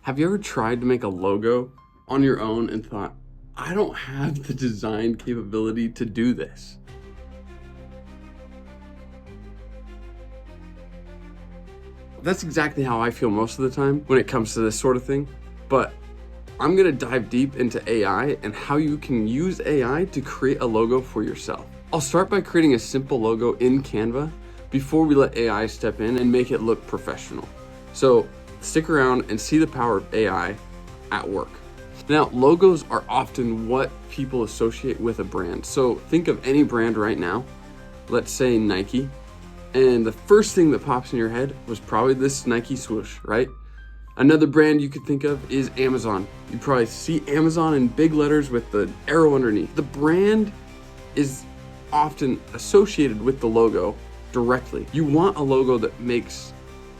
Have you ever tried to make a logo on your own and thought, I don't have the design capability to do this? That's exactly how I feel most of the time when it comes to this sort of thing. But I'm gonna dive deep into AI and how you can use AI to create a logo for yourself. I'll start by creating a simple logo in Canva before we let AI step in and make it look professional. So stick around and see the power of AI at work. Now, logos are often what people associate with a brand. So think of any brand right now, let's say Nike, and the first thing that pops in your head was probably this Nike swoosh, right? Another brand you could think of is Amazon. You probably see Amazon in big letters with the arrow underneath. The brand is often associated with the logo directly. You want a logo that makes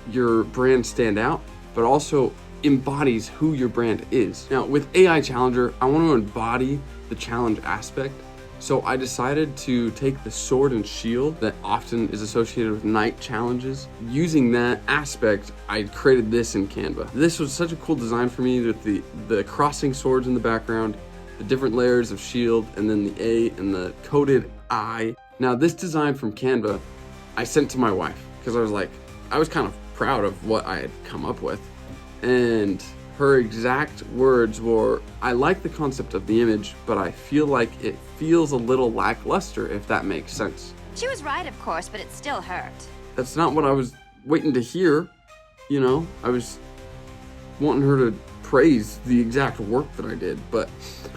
your brand stand out, but also embodies who your brand is. Now, with AI Challenger, I want to embody the challenge aspect. So I decided to take the sword and shield that often is associated with night challenges. Using that aspect, I created this in Canva. This was such a cool design for me with the crossing swords in the background, the different layers of shield, and then the A and the coded I. Now this design from Canva, I sent to my wife because I was kind of proud of what I had come up with. And her exact words were, I like the concept of the image, but I feel like it feels a little lackluster, if that makes sense. She was right, of course, but it still hurt. That's not what I was waiting to hear. You know, I was wanting her to praise the exact work that I did, but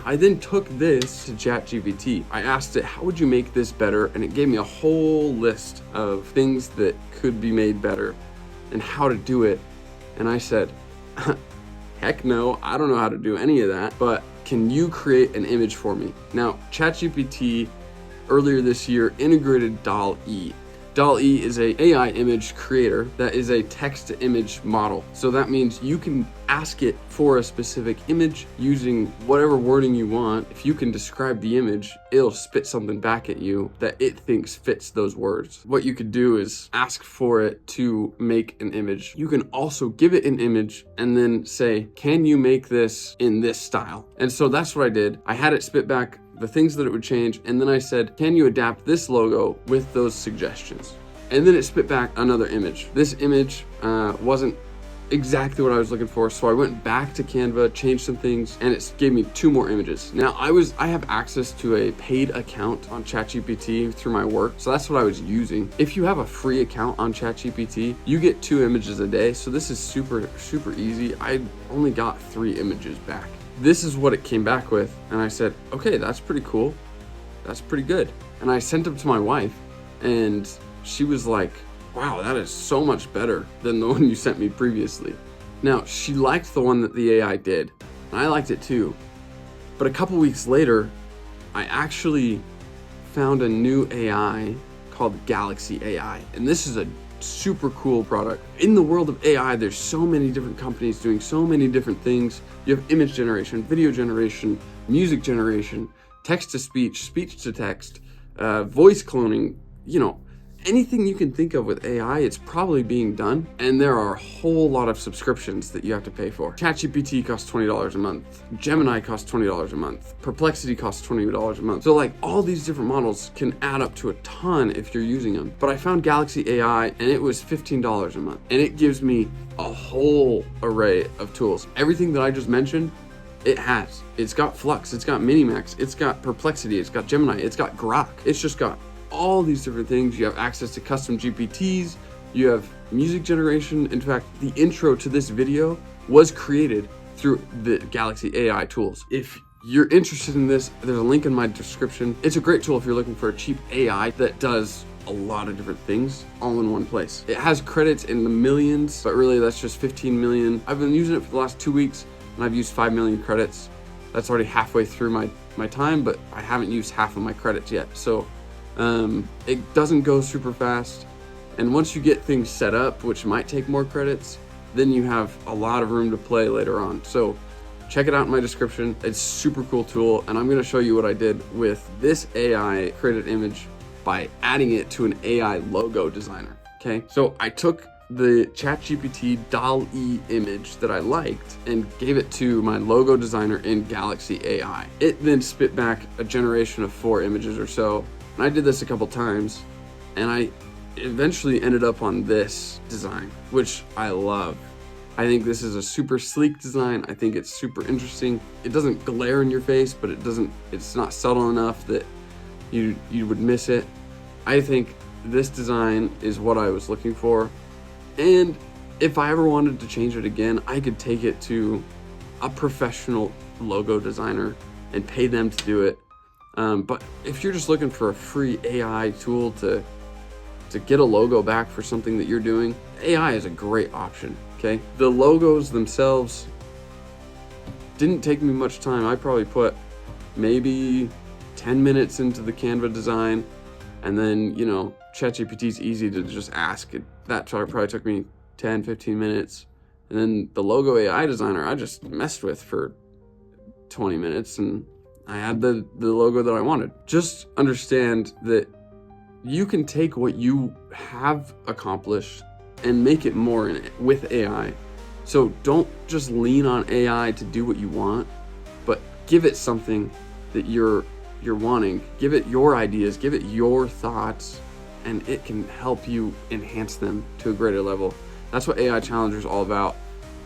I then took this to ChatGPT. I asked it, how would you make this better? And it gave me a whole list of things that could be made better and how to do it. And I said, heck no, I don't know how to do any of that, but can you create an image for me? Now, ChatGPT earlier this year integrated DALL-E. DALL-E is a AI image creator that is a text-to-image model. So that means you can ask it for a specific image using whatever wording you want. If you can describe the image, it'll spit something back at you that it thinks fits those words. What you could do is ask for it to make an image. You can also give it an image and then say, can you make this in this style? And so that's what I did. I had it spit back the things that it would change, and then I said, can you adapt this logo with those suggestions? And then it spit back another image. This image wasn't exactly what I was looking for, so I went back to Canva, changed some things, and it gave me 2 more images. Now I have access to a paid account on ChatGPT through my work, so that's what I was using. If you have a free account on ChatGPT, you get 2 images a day, so this is super easy. I only got 3 images back. This is what it came back with, and I said, okay, that's pretty cool. That's pretty good. And I sent them to my wife, and she was like, wow, that is so much better than the one you sent me previously. Now, she liked the one that the AI did, and I liked it too. But a couple weeks later, I actually found a new AI called Galaxy AI, and this is a super cool product. In the world of AI, there's so many different companies doing so many different things. You have image generation, video generation, music generation, text to speech, speech to text, voice cloning, you know, anything you can think of with AI, it's probably being done. And there are a whole lot of subscriptions that you have to pay for. ChatGPT costs $20 a month. Gemini costs $20 a month. Perplexity costs $20 a month. So like all these different models can add up to a ton if you're using them. But I found Galaxy AI and it was $15 a month. And it gives me a whole array of tools. Everything that I just mentioned, it has. It's got Flux, it's got Minimax, it's got Perplexity, it's got Gemini, it's got Grok. It's just got all these different things. You have access to custom GPTs, you have music generation. In fact, the intro to this video was created through the Galaxy AI tools. If you're interested in this, there's a link in my description. It's a great tool if you're looking for a cheap AI that does a lot of different things all in one place. It has credits in the millions, but really that's just 15 million. I've been using it for the last 2 weeks and I've used 5 million credits. That's already halfway through my time, but I haven't used half of my credits yet. So it doesn't go super fast, and once you get things set up, which might take more credits, then you have a lot of room to play later on. So check it out in my description. It's a super cool tool, and I'm going to show you what I did with this AI created image by adding it to an AI logo designer. Okay, so I took the ChatGPT DALL-E image that I liked and gave it to my logo designer in Galaxy AI. It then spit back a generation of 4 images or so. And I did this a couple times, and I eventually ended up on this design, which I love. I think this is a super sleek design. I think it's super interesting. It doesn't glare in your face, but it's not subtle enough that you would miss it. I think this design is what I was looking for. And if I ever wanted to change it again, I could take it to a professional logo designer and pay them to do it. But if you're just looking for a free AI tool to get a logo back for something that you're doing, AI is a great option, okay? The logos themselves didn't take me much time. I probably put maybe 10 minutes into the Canva design, and then, you know, ChatGPT's easy to just ask. That probably took me 10, 15 minutes. And then the logo AI designer, I just messed with for 20 minutes, and I had the logo that I wanted. Just understand that you can take what you have accomplished and make it more with AI. So don't just lean on AI to do what you want, but give it something that you're wanting. Give it your ideas, give it your thoughts, and it can help you enhance them to a greater level. That's what AI Challenger is all about.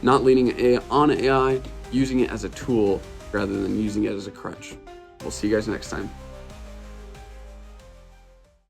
Not leaning on AI, using it as a tool rather than using it as a crutch. We'll see you guys next time.